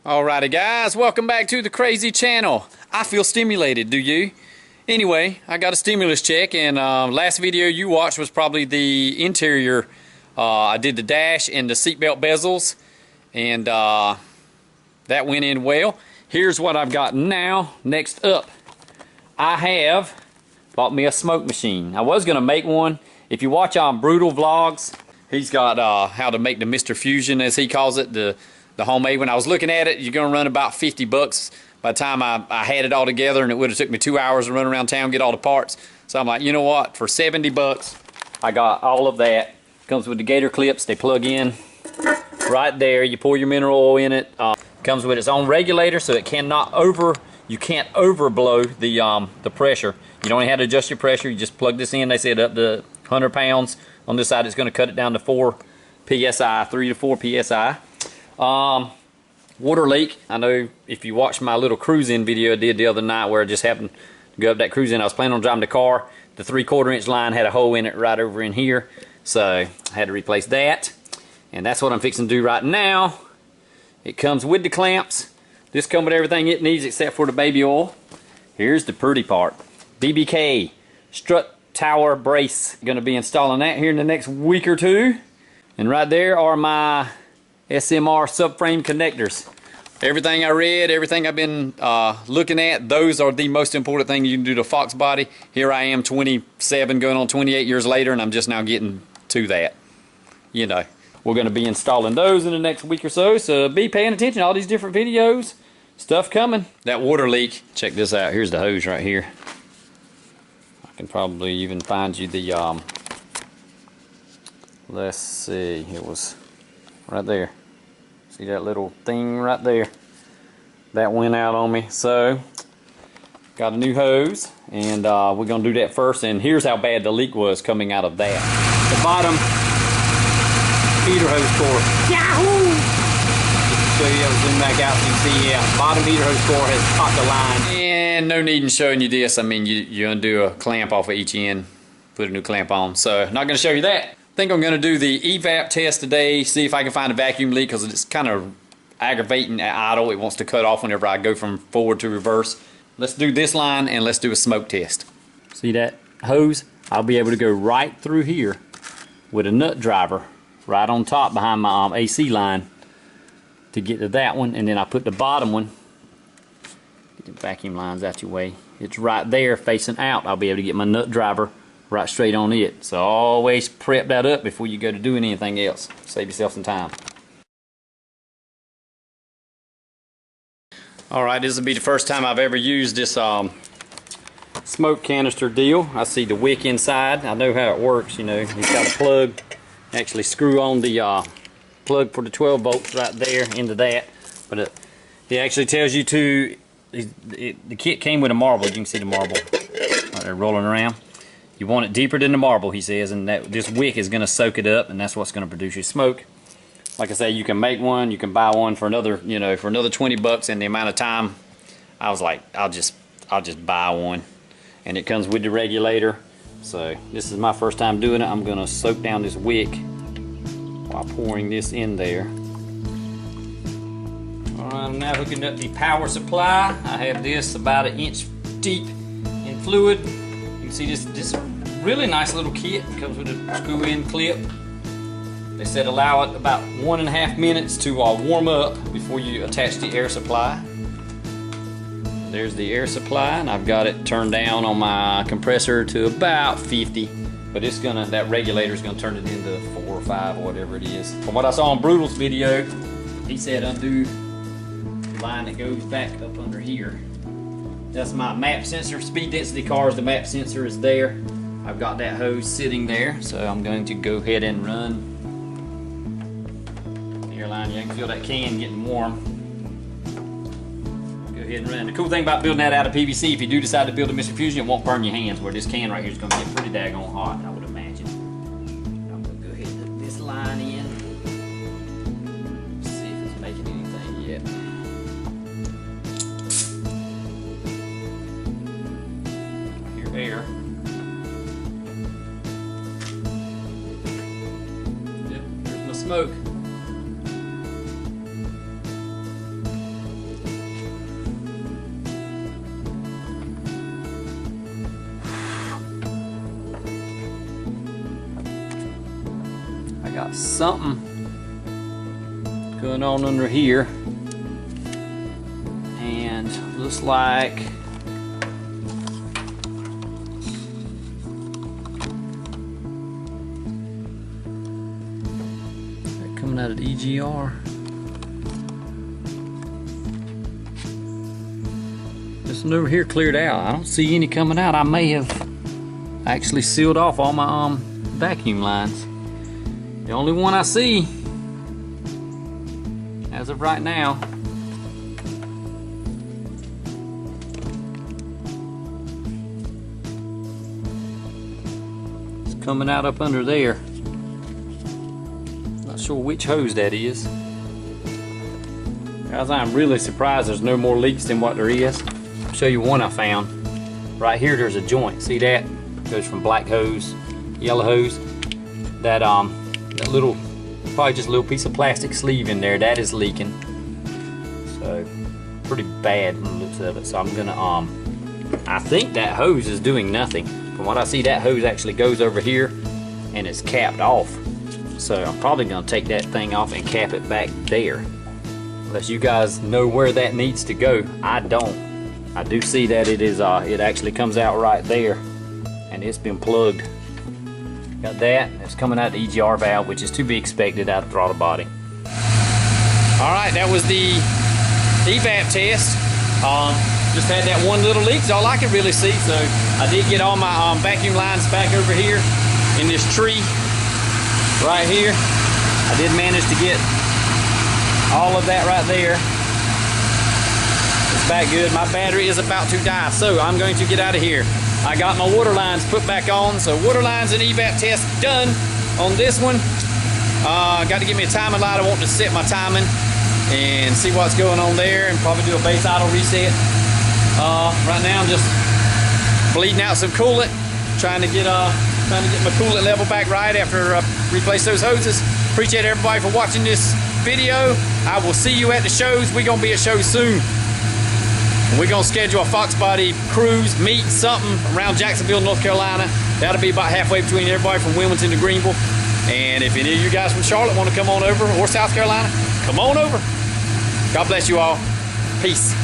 Alrighty guys, welcome back to the crazy channel. I feel stimulated, do you? Anyway, I got a stimulus check, and last video you watched was probably the interior. I did the dash and the seatbelt bezels, and that went in well. Here's what I've got now. Next up, I have bought me a smoke machine. I was gonna make one. If you watch on Brutal Vlogs, he's got how to make the Mr. Fusion, as he calls it, the homemade one. I was looking at it, you're gonna run about 50 bucks by the time I had it all together, and it would have took me 2 hours to run around town, get all the parts. So I'm like, you know what, for 70 bucks, I got all of that. Comes with the gator clips, they plug in right there. You pour your mineral oil in it. Comes with its own regulator, so it cannot you can't overblow the pressure. You don't have to adjust your pressure, you just plug this in. They said up to 100 pounds. On this side, it's gonna cut it down to 4 PSI, 3 to 4 PSI. Water leak. I know if you watched my little cruise-in video I did the other night where I just happened to go up that cruise-in, I was planning on driving the car. The 3/4 inch line had a hole in it right over in here, so I had to replace that. And that's what I'm fixing to do right now. It comes with the clamps. This comes with everything it needs except for the baby oil. Here's the pretty part. BBK strut tower brace. Gonna be installing that here in the next week or two. And right there are my SMR subframe connectors. Everything I read, everything I've been looking at, those are the most important thing you can do to Foxbody. Here I am 27 going on 28 years later, and I'm just now getting to that. You know, we're going to be installing those in the next week or so, so be paying attention to all these different videos. Stuff coming. That water leak, check this out. Here's the hose right here. I can probably even find you the, let's see, it was right there. See that little thing right there? That went out on me. So, got a new hose, and we're going to do that first. And here's how bad the leak was coming out of that. The bottom heater hose core. Yahoo! Just to show you, I'll zoom back out so you can see, yeah, bottom heater hose core has popped the line. And no need in showing you this. I mean, you're going to do a clamp off of each end, put a new clamp on. So, not going to show you that. I think I'm going to do the evap test today, see if I can find a vacuum leak, because it's kind of aggravating at idle. It wants to cut off whenever I go from forward to reverse. Let's do this line and let's do a smoke test. See that hose? I'll be able to go right through here with a nut driver right on top behind my AC line to get to that one, and then I put the bottom one, get the vacuum lines out your way, it's right there facing out. I'll be able to get my nut driver right straight on it. So always prep that up before you go to doing anything else. Save yourself some time. Alright, this will be the first time I've ever used this smoke canister deal. I see the wick inside. I know how it works, you know. You've got a plug. Actually screw on the plug for the 12 volts right there into that. But it actually tells you to, the kit came with a marble. You can see the marble right there rolling around. You want it deeper than the marble, he says, and that this wick is going to soak it up, and that's what's going to produce your smoke. Like I say, you can make one, you can buy one for another, you know, for another 20 bucks. In the amount of time, I was like, I'll just buy one, and it comes with the regulator. So this is my first time doing it. I'm going to soak down this wick while pouring this in there. All right, I'm now hooking up the power supply. I have this about 1 inch deep in fluid. You can see this really nice little kit. It comes with a screw-in clip. They said allow it about 1.5 minutes to warm up before you attach the air supply. There's the air supply, and I've got it turned down on my compressor to about 50. But it's gonna, that regulator is gonna turn it into 4 or 5 or whatever it is. From what I saw on Brutal's video, he said undo the line that goes back up under here. That's my map sensor. Speed density cars, the map sensor is there. I've got that hose sitting there, so I'm going to go ahead and run the airline. You can feel that can getting warm. Go ahead and run. The cool thing about building that out of PVC, if you do decide to build a Mr. Fusion, it won't burn your hands, where this can right here is going to get pretty daggone hot, I would imagine. I'm going to go ahead and put this line in. See if it's making anything yet. Air. Yep, there's my smoke. I got something going on under here, and looks like they're coming out of the EGR. This one over here cleared out. I don't see any coming out. I may have actually sealed off all my vacuum lines. The only one I see as of right now is coming out up under there. Not sure which hose that is. Guys, I'm really surprised there's no more leaks than what there is. I'll show you one I found. Right here there's a joint. See that? Goes from black hose, yellow hose. That little, probably just a little piece of plastic sleeve in there, that is leaking. So pretty bad from the looks of it. So I'm gonna I think that hose is doing nothing. From what I see, that hose actually goes over here and it's capped off. So I'm probably gonna take that thing off and cap it back there. Unless you guys know where that needs to go. I don't. I do see that it is it actually comes out right there, and it's been plugged. Got that. It's coming out the EGR valve, which is to be expected out of throttle body. All right, that was the evap test. Just had that one little leak, is all I could really see. So I did get all my vacuum lines back over here in this tree right here. I did manage to get all of that right there. It's back good. My battery is about to die, so I'm going to get out of here. I got my water lines put back on, so water lines and evap test done on this one. Got to give me a timing light. I want to set my timing and see what's going on there, and probably do a base idle reset. Right now I'm just bleeding out some coolant, trying to get my coolant level back right after replace those hoses. Appreciate everybody for watching this video. I will see you at the shows. We're gonna be at shows soon. We're gonna schedule a Foxbody cruise, meet something around Jacksonville, North Carolina. That'll be about halfway between everybody from Wilmington to Greenville. And if any of you guys from Charlotte want to come on over, or South Carolina, come on over. God bless you all. Peace.